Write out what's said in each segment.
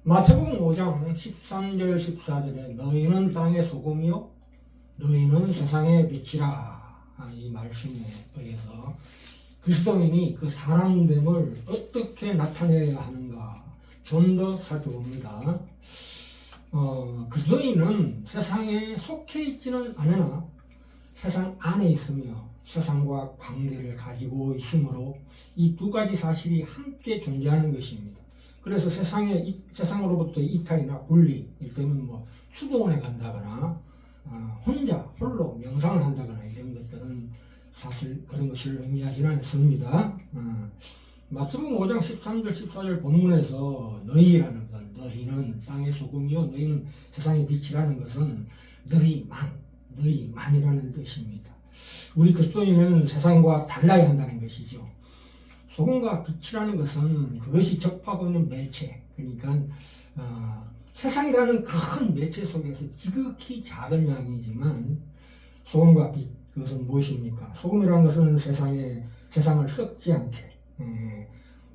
마태복음 5장 13절 14절에 너희는 땅의 소금이요 너희는 세상의 빛이라, 이 말씀에 의해서 그리스도인이 그 사람됨을 어떻게 나타내야 하는가 좀 더 살펴봅니다. 그리스도인은 세상에 속해 있지는 않으나 세상 안에 있으며 세상과 관계를 가지고 있으므로 이 두 가지 사실이 함께 존재하는 것입니다. 그래서 세상으로부터 이탈이나 분리, 이를테면 수도원에 간다거나 혼자 홀로 명상을 한다거나 이런 것들은 사실 그런 것을 의미하지는 않습니다. 마태복음 5장 13절 14절 본문에서 너희라는 것, 너희는 땅의 소금이요 너희는 세상의 빛이라는 것은 너희만이라는 뜻입니다. 우리 그리스도인은 세상과 달라야 한다는 것이죠. 소금과 빛이라는 것은 그것이 접하고 있는 매체, 그러니까 세상이라는 큰 매체 속에서 지극히 작은 양이지만 소금과 빛, 그것은 무엇입니까? 소금이라는 것은 세상을 썩지 않게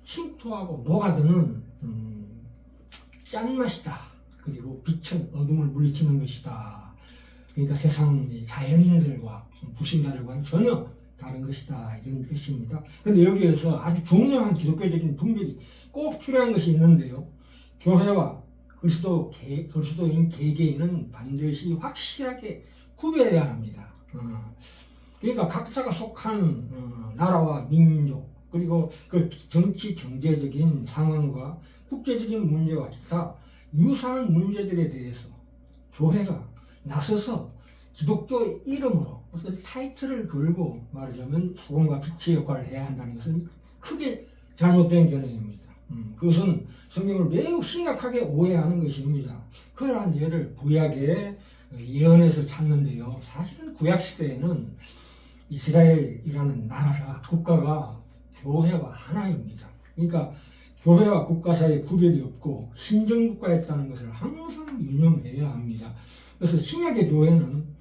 침투하고 녹아드는 짠맛이다. 그리고 빛은 어둠을 물리치는 것이다. 그러니까 세상의 자연인들과 불신자들과는 전혀 다른 것이다, 이런 뜻입니다. 그런데 여기에서 아주 중요한 기독교적인 분별이 꼭 필요한 것이 있는데요. 교회와 그리스도인 개개인은 반드시 확실하게 구별해야 합니다. 그러니까 각자가 속한 나라와 민족, 그리고 그 정치 경제적인 상황과 국제적인 문제와 기타 유사한 문제들에 대해서 교회가 나서서 기독교의 이름으로 어떤 타이틀을 걸고 말하자면 소금과 빛의 역할을 해야 한다는 것은 크게 잘못된 견해입니다. 그것은 성경을 매우 심각하게 오해하는 것입니다. 그러한 예를 구약의 예언에서 찾는데요. 사실은 구약 시대에는 이스라엘이라는 나라가 국가가 교회와 하나입니다. 그러니까 교회와 국가 사이에 구별이 없고 신정국가였다는 것을 항상 유념해야 합니다. 그래서 신약의 교회는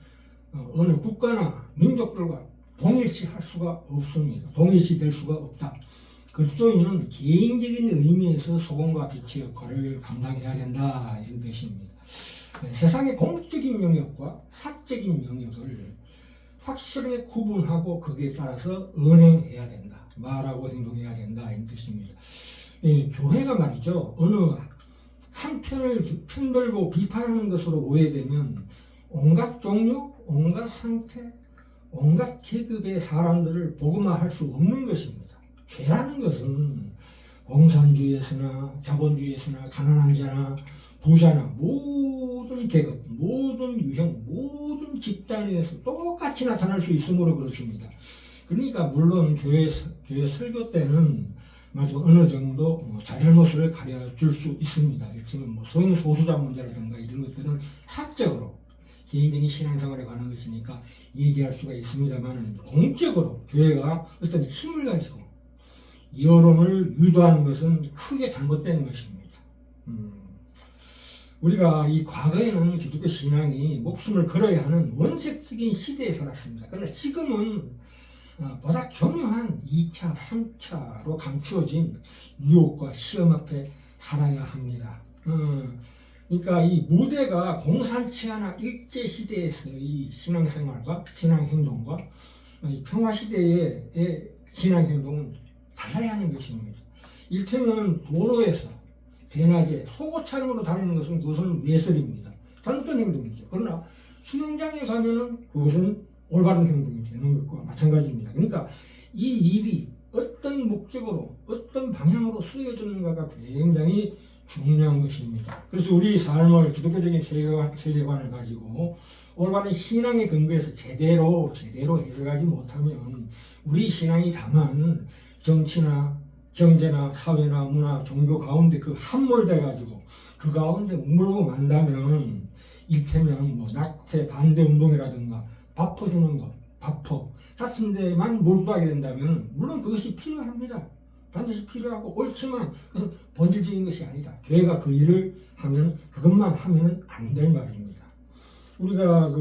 어느 국가나 민족들과 동일시할 수가 없습니다. 동일시될 수가 없다. 그리스도인은 개인적인 의미에서 소금과 빛의 역할을 감당해야 된다, 이런 뜻입니다. 세상의 공적인 영역과 사적인 영역을 확실하게 구분하고 거기에 따라서 언행해야 된다. 말하고 행동해야 된다, 이런 뜻입니다. 교회가 말이죠. 어느 한편을 편들고 비판하는 것으로 오해되면 온갖 종류, 온갖 상태, 온갖 계급의 사람들을 복음화할 수 없는 것입니다. 죄라는 것은 공산주의에서나 자본주의에서나 가난한 자나 부자나 모든 계급, 모든 유형, 모든 집단에서 똑같이 나타날 수 있으므로 그렇습니다. 그러니까 물론 교회 설교 때는 어느 정도 잘잘못을 가려줄 수 있습니다. 이를테면 성소수자 문제라든가 이런 것들은 사적으로 개인적인 신앙생활에 관한 것이니까 얘기할 수가 있습니다만, 공적으로 교회가 어떤 힘을 가지고 여론을 유도하는 것은 크게 잘못된 것입니다. 우리가 이 과거에는 기독교 신앙이 목숨을 걸어야 하는 원색적인 시대에 살았습니다. 그러나 지금은 보다 교묘한 2차, 3차로 감추어진 유혹과 시험 앞에 살아야 합니다. 그러니까 이 무대가 공산치 않아 일제시대에서의 신앙생활과 신앙행동과 평화시대의 신앙행동은 달라야 하는 것입니다. 이를테면 도로에서 대낮에 속옷 차림으로 다니는 것은 그것은 외설입니다. 잘못된 행동이죠. 그러나 수영장에 가면은 그것은 올바른 행동이 되는 것과 마찬가지입니다. 그러니까 이 일이 어떤 목적으로 어떤 방향으로 쓰여지는가가 굉장히 중요한 것입니다. 그래서 우리 삶을 기독교적인 세계관을 가지고 올바른 신앙의 근거에서 제대로 해석하지 못하면 우리 신앙이 다만 정치나 경제나 사회나 문화, 종교 가운데 함몰돼 가지고 그 가운데 물고 만다면 이를테면 낙태 반대 운동이라든가 밥 퍼주는 것, 밥퍼 같은 데만 몰두하게 된다면 물론 그것이 필요합니다. 반드시 필요하고 옳지만 그것은 본질적인 것이 아니다. 교회가 그 일을 하면 그것만 하면 안 될 말입니다. 우리가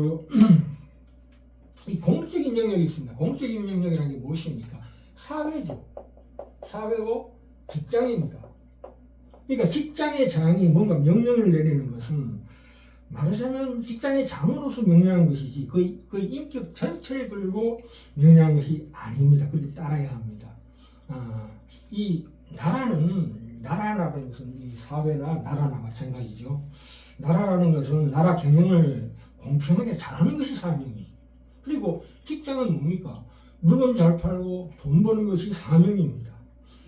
이 공적인 영역이 있습니다. 공적인 영역이라는 게 무엇입니까? 사회고 직장입니다. 그러니까 직장의 장이 뭔가 명령을 내리는 것은 말하자면 직장의 장으로서 명령한 것이지 그 인격 전체를 걸고 명령한 것이 아닙니다. 그렇게 따라야 합니다. 이 나라라는 것은 이 사회나 나라나 마찬가지죠. 나라라는 것은 나라 경영을 공평하게 잘하는 것이 사명이죠. 그리고 직장은 뭡니까? 물건 잘 팔고 돈 버는 것이 사명입니다.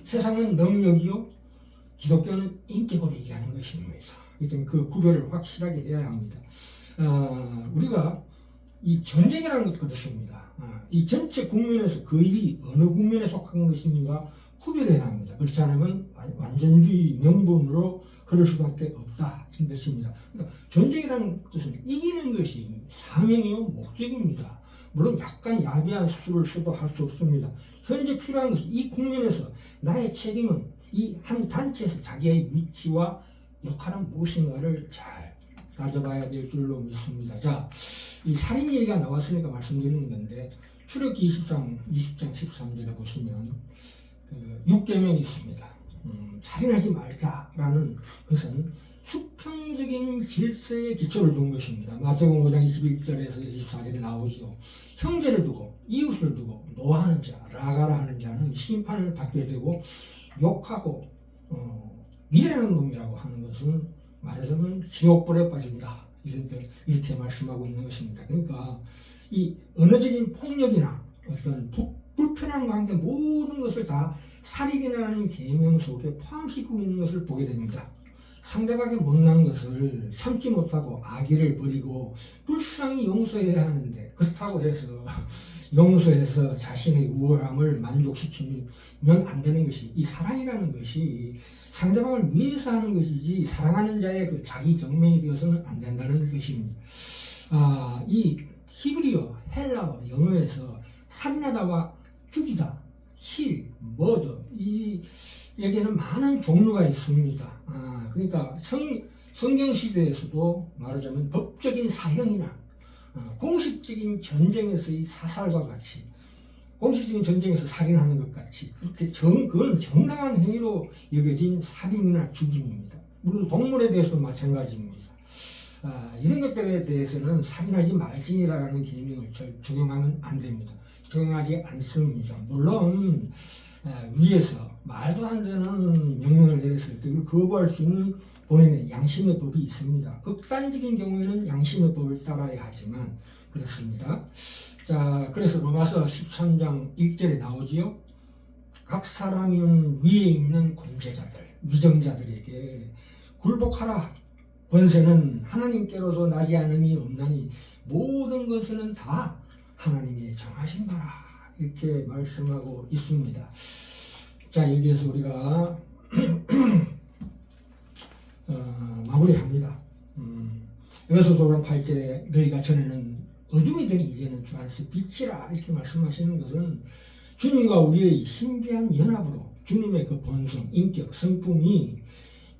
세상은 능력이요, 기독교는 인격으로 얘기하는 것입니다. 그렇기 때문에 그 구별을 확실하게 해야 합니다. 우리가 이 전쟁이라는 것도 그렇습니다. 이 전체 국면에서 그 일이 어느 국면에 속한 것인가 구별해야 합니다. 그렇지 않으면 완전주의 명분으로 그럴 수밖에 없다, 이런 뜻입니다. 그러니까 전쟁이라는 것은 이기는 것이 사명이요 목적입니다. 물론 약간 야비한 수를 써도 할 수 없습니다. 현재 필요한 것이 이 국면에서 나의 책임은 이 한 단체에서 자기의 위치와 역할은 무엇인가를 잘 따져봐야 될 줄로 믿습니다. 자, 이 살인 얘기가 나왔으니까 말씀드리는 건데 출애굽기 20장 13절에 보시면 6계명이 있습니다. 살인하지 말자라는 것은 수평적인 질서의 기초를 둔 것입니다. 마태복음 5장 21절에서 24절에 나오죠. 형제를 두고 이웃을 두고 노하는 자, 라가라 하는 자는 심판을 받게 되고 욕하고 미래하는 놈이라고 하는 것은 말하자면 지옥불에 빠진다, 이렇게 말씀하고 있는 것입니다. 그러니까 이 언어적인 폭력이나 어떤 불편한 관계 모든 것을 다 살인이라는 계명 속에 포함시키고 있는 것을 보게 됩니다. 상대방의 못난 것을 참지 못하고 악의를 버리고 불쌍히 용서해야 하는데, 그렇다고 해서 용서해서 자신의 우월함을 만족시키면 안 되는 것이, 이 사랑이라는 것이 상대방을 위해서 하는 것이지 사랑하는 자의 그 자기 정명이 되어서는 안 된다는 것입니다. 이 히브리어, 헬라어, 영어에서 살인하다와 죽이다, 킬, 머더, 여기에는 많은 종류가 있습니다. 그러니까 성경 시대에서도 말하자면 법적인 사형이나 공식적인 전쟁에서의 사살과 같이, 공식적인 전쟁에서 살인하는 것 같이 그렇게 그건 정당한 행위로 여겨진 살인이나 죽임입니다. 물론 동물에 대해서도 마찬가지입니다. 이런 것들에 대해서는 살인하지 말지라는 계명을 적용하면 안 됩니다. 적용하지 않습니다. 물론 위에서 말도 안 되는 명령을 내렸을 때 그걸 거부할 수 있는 본인의 양심의 법이 있습니다. 극단적인 경우에는 양심의 법을 따라야 하지만 그렇습니다. 자, 그래서 로마서 13장 1절에 나오지요. 각 사람은 위에 있는 권세자들, 위정자들에게 굴복하라. 권세는 하나님께로서 나지 않음이 없나니 모든 것은 다 하나님이 정하신 바라, 이렇게 말씀하고 있습니다. 자, 여기에서 우리가 마무리합니다. 에베소서 5장 8절에 너희가 전에는 어둠이 되니 이제는 주 안에서 빛이라, 이렇게 말씀하시는 것은 주님과 우리의 신비한 연합으로 주님의 그 본성, 인격, 성품이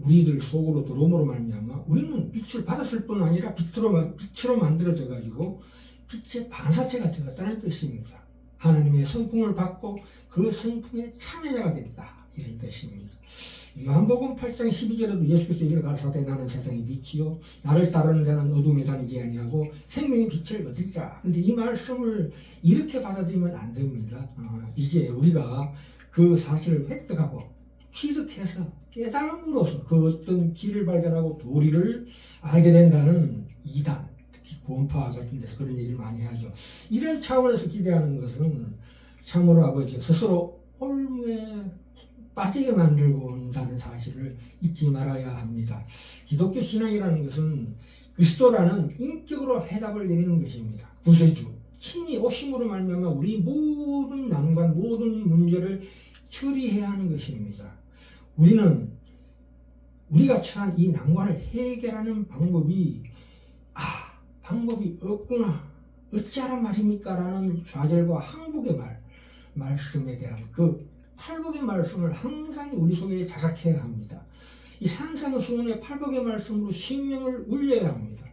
우리들 속으로 들어옴으로 말미암아 우리는 빛을 받았을 뿐 아니라 빛으로 만들어져 가지고 빛의 반사체가 되었다는 뜻입니다. 하나님의 성품을 받고 그 성품의 참여자가 됐다, 이런 뜻입니다. 요한복음 8장 12절에도 예수께서 이를 가르사대 나는 세상의 빛이요 나를 따르는 자는 어둠에 다니지 아니하고 생명의 빛을 얻으리라. 근데 이 말씀을 이렇게 받아들이면 안 됩니다. 이제 우리가 그 사실을 획득하고 취득해서 깨달음으로써 그 어떤 길을 발견하고 도리를 알게 된다는 이단, 특히 구원파 같은 데서 그런 얘기를 많이 하죠. 이런 차원에서 기대하는 것은 참으로 아버지 스스로 홀무에 빠지게 만들고 온다는 사실을 잊지 말아야 합니다. 기독교 신앙이라는 것은 그리스도라는 인격으로 해답을 내리는 것입니다. 구세주, 친히 오심으로 말미암아 우리 모든 난관, 모든 문제를 처리해야 하는 것입니다. 우리는 우리가 처한 이 난관을 해결하는 방법이 방법이 없구나, 어찌하란 말입니까? 라는 좌절과 항복의 말씀에 대한 그 팔복의 말씀을 항상 우리 속에 자각해야 합니다. 이 산상수훈의 팔복의 말씀으로 심령을 울려야 합니다.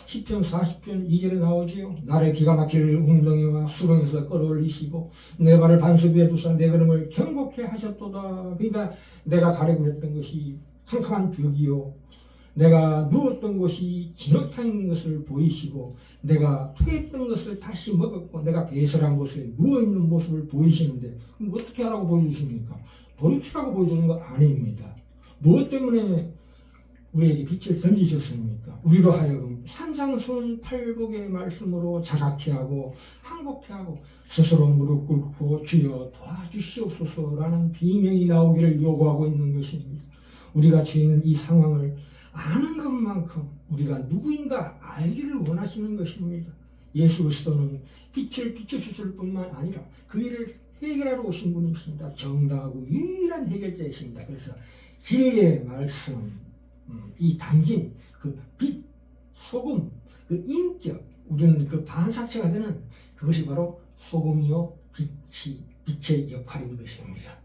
시편 40편 2절에 나오지요. 나를 기가 막힐 웅덩이와 수렁에서 끌어올리시고 내 발을 반석 위에 두사 내 걸음을 경고케 하셨도다. 그러니까 내가 가려고 했던 것이 캄캄한 벽이요, 내가 누웠던 곳이 진흙탕인 것을 보이시고 내가 토했던 것을 다시 먹었고 내가 배설한 곳에 누워있는 모습을 보이시는데 그럼 어떻게 하라고 보여주십니까? 돌이키라고 보여주는 거 아닙니다. 무엇 때문에 우리에게 빛을 던지셨습니까? 우리로 하여금 산상수훈 팔복의 말씀으로 자각케 하고 항복케 하고 스스로 무릎 꿇고 주여 도와주시옵소서라는 비명이 나오기를 요구하고 있는 것입니다. 우리가 처한 이 상황을 아는 것만큼 우리가 누구인가 알기를 원하시는 것입니다. 예수 그리스도는 빛을 비춰주실 뿐만 아니라 그 일을 해결하러 오신 분이십니다. 정당하고 유일한 해결자이십니다. 그래서 진리의 말씀, 이 담긴 그 빛, 소금, 그 인격, 우리는 그 반사체가 되는 그것이 바로 소금이요 빛의 역할인 것입니다.